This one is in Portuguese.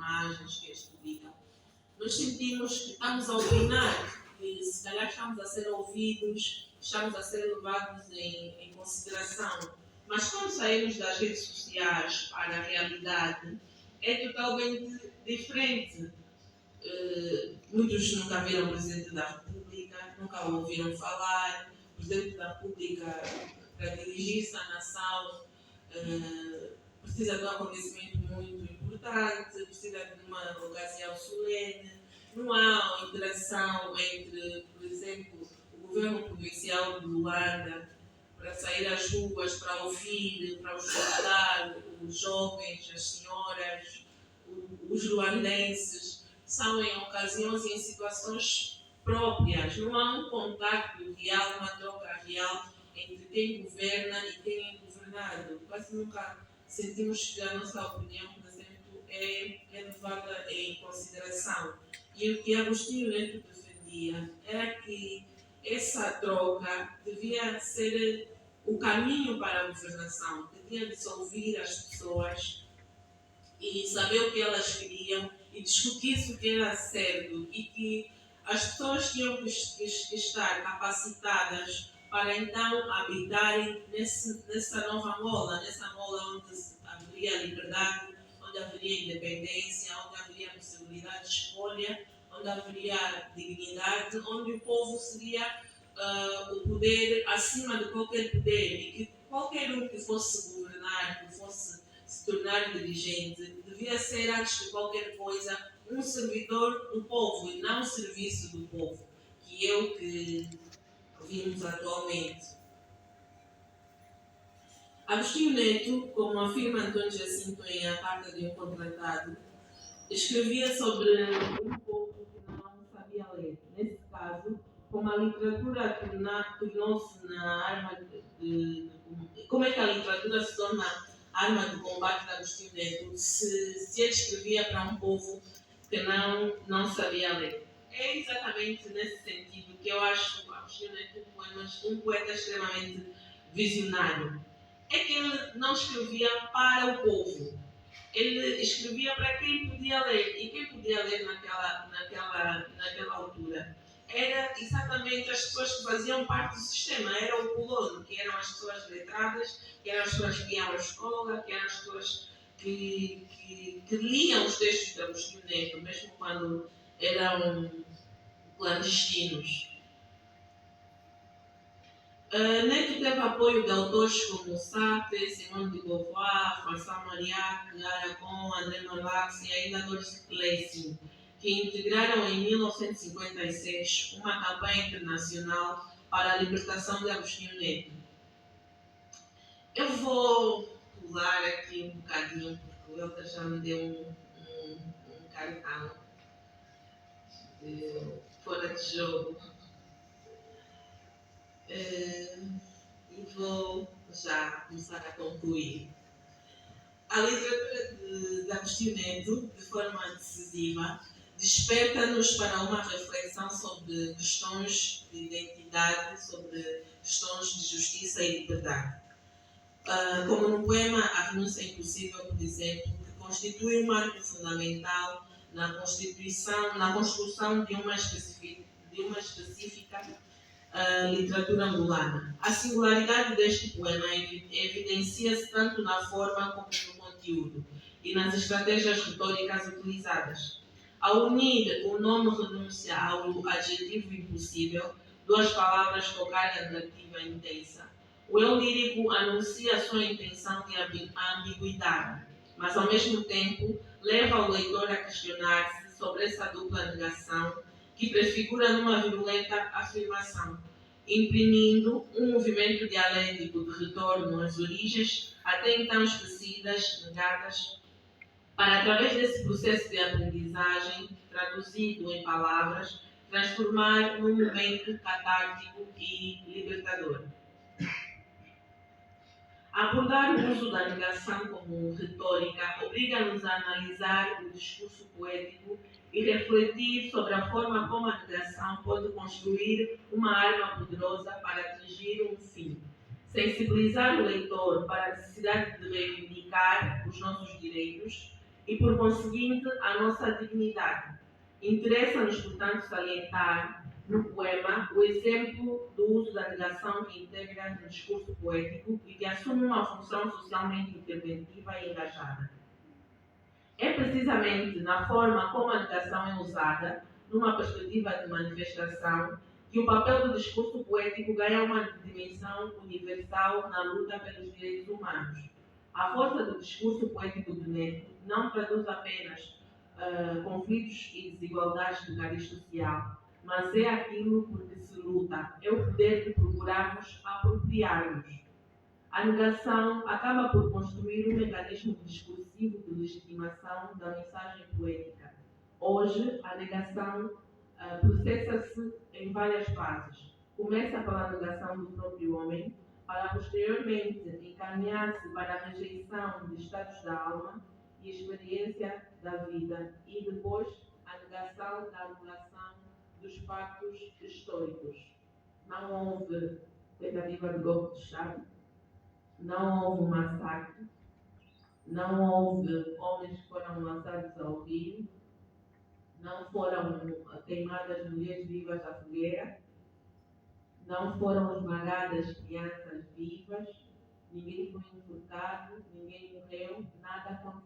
imagens que eles publicam, nós sentimos que estamos a opinar, que se calhar estamos a ser ouvidos, estamos a ser levados em consideração. Mas quando saímos das redes sociais para a realidade, é totalmente diferente. Muitos nunca viram o Presidente da República, nunca o ouviram falar. O Presidente da República, para dirigir-se à nação, precisa de um acontecimento muito importante, precisa de uma ocasião solene. Não há uma interação entre, por exemplo, o governo provincial de Luanda para sair às ruas, para ouvir, para escutar os jovens, as senhoras, os luandenses. São em ocasiões e em situações próprias. Não há um contacto real, uma troca real entre quem governa e quem é governado. Quase nunca sentimos que a nossa opinião, por exemplo, é levada em consideração. E o que Agostinho Neto defendia era que essa troca devia ser o caminho para a governação, que tinha de se ouvir as pessoas e saber o que elas queriam e discutir-se o que era certo, e que as pessoas tinham que estar capacitadas para então habitarem nessa nova mola, nessa mola onde haveria liberdade, onde haveria independência, onde haveria possibilidade de escolha, onde haveria dignidade, onde o povo seria o poder acima de qualquer poder, e que qualquer um que fosse governar, que fosse se tornar dirigente, devia ser, antes de qualquer coisa, um servidor do povo e não um serviço do povo, que é o que vimos atualmente. Agostinho Neto, como afirma Antônio Jacinto em A Carta de um Contratado, escrevia sobre um povo que não sabia ler. Nesse caso, como a literatura tornou-se na arma como é que a literatura se torna arma de combate de Agostinho Neto, se ele escrevia para um povo que não sabia ler? É exatamente nesse sentido que eu acho o Agostinho Neto um poeta extremamente visionário. É que ele não escrevia para o povo, ele escrevia para quem podia ler. E quem podia ler naquela altura era exatamente as pessoas que faziam parte do sistema. Era o colono, que eram as pessoas letradas, que eram as pessoas que iam à escola, que eram as pessoas que liam os textos de Agostinho Neto, mesmo quando eram clandestinos. Neto teve apoio de autores como Sartre, Simone de Beauvoir, François Mariac, Aragon, André Malraux e ainda Doris Lessing, que integraram em 1956 uma campanha internacional para a libertação de Agostinho Neto. Eu vou pular aqui um bocadinho, porque o Elton já me deu um cartão fora de jogo. E vou já começar a concluir. A literatura de Agostinho Neto, de forma decisiva, desperta-nos para uma reflexão sobre questões de identidade, sobre questões de justiça e liberdade. Como no poema A Renúncia Impossível, por exemplo, que constitui um marco fundamental na construção de uma específica literatura angolana. A singularidade deste poema evidencia-se tanto na forma como no conteúdo e nas estratégias retóricas utilizadas. Ao unir o nome renúncia ao adjetivo impossível, duas palavras com carga negativa intensa, o eu lírico anuncia a sua intenção de ambiguidade, mas ao mesmo tempo leva o leitor a questionar-se sobre essa dupla negação que prefigura numa virulenta afirmação, imprimindo um movimento dialético de retorno às origens até então esquecidas, negadas, para, através desse processo de aprendizagem, traduzido em palavras, transformar num momento catártico e libertador. Abordar o uso da negação como retórica obriga-nos a analisar o discurso poético e refletir sobre a forma como a negação pode construir uma arma poderosa para atingir um fim. Sensibilizar o leitor para a necessidade de reivindicar os nossos direitos e, por conseguinte, a nossa dignidade. Interessa-nos, portanto, salientar no poema o exemplo do uso da negação que integra no discurso poético e que assume uma função socialmente interventiva e engajada. É precisamente na forma como a negação é usada, numa perspectiva de manifestação, que o papel do discurso poético ganha uma dimensão universal na luta pelos direitos humanos. A força do discurso poético do Neto não traduz apenas conflitos e desigualdades de cariz social, mas é aquilo por que se luta, é o poder de procurarmos apropriar-nos. A negação acaba por construir um mecanismo discursivo de legitimação da mensagem poética. Hoje, a negação processa-se em várias fases. Começa pela negação do próprio homem, para posteriormente encaminhar-se para a rejeição de estados da alma e experiência da vida, e depois a negação da anulação dos factos históricos. Não houve tentativa de golpe de Estado, não houve massacre, não houve homens que foram lançados ao rio, não foram queimadas mulheres vivas à fogueira, não foram esmagadas crianças vivas, ninguém foi enforcado, ninguém morreu, nada aconteceu.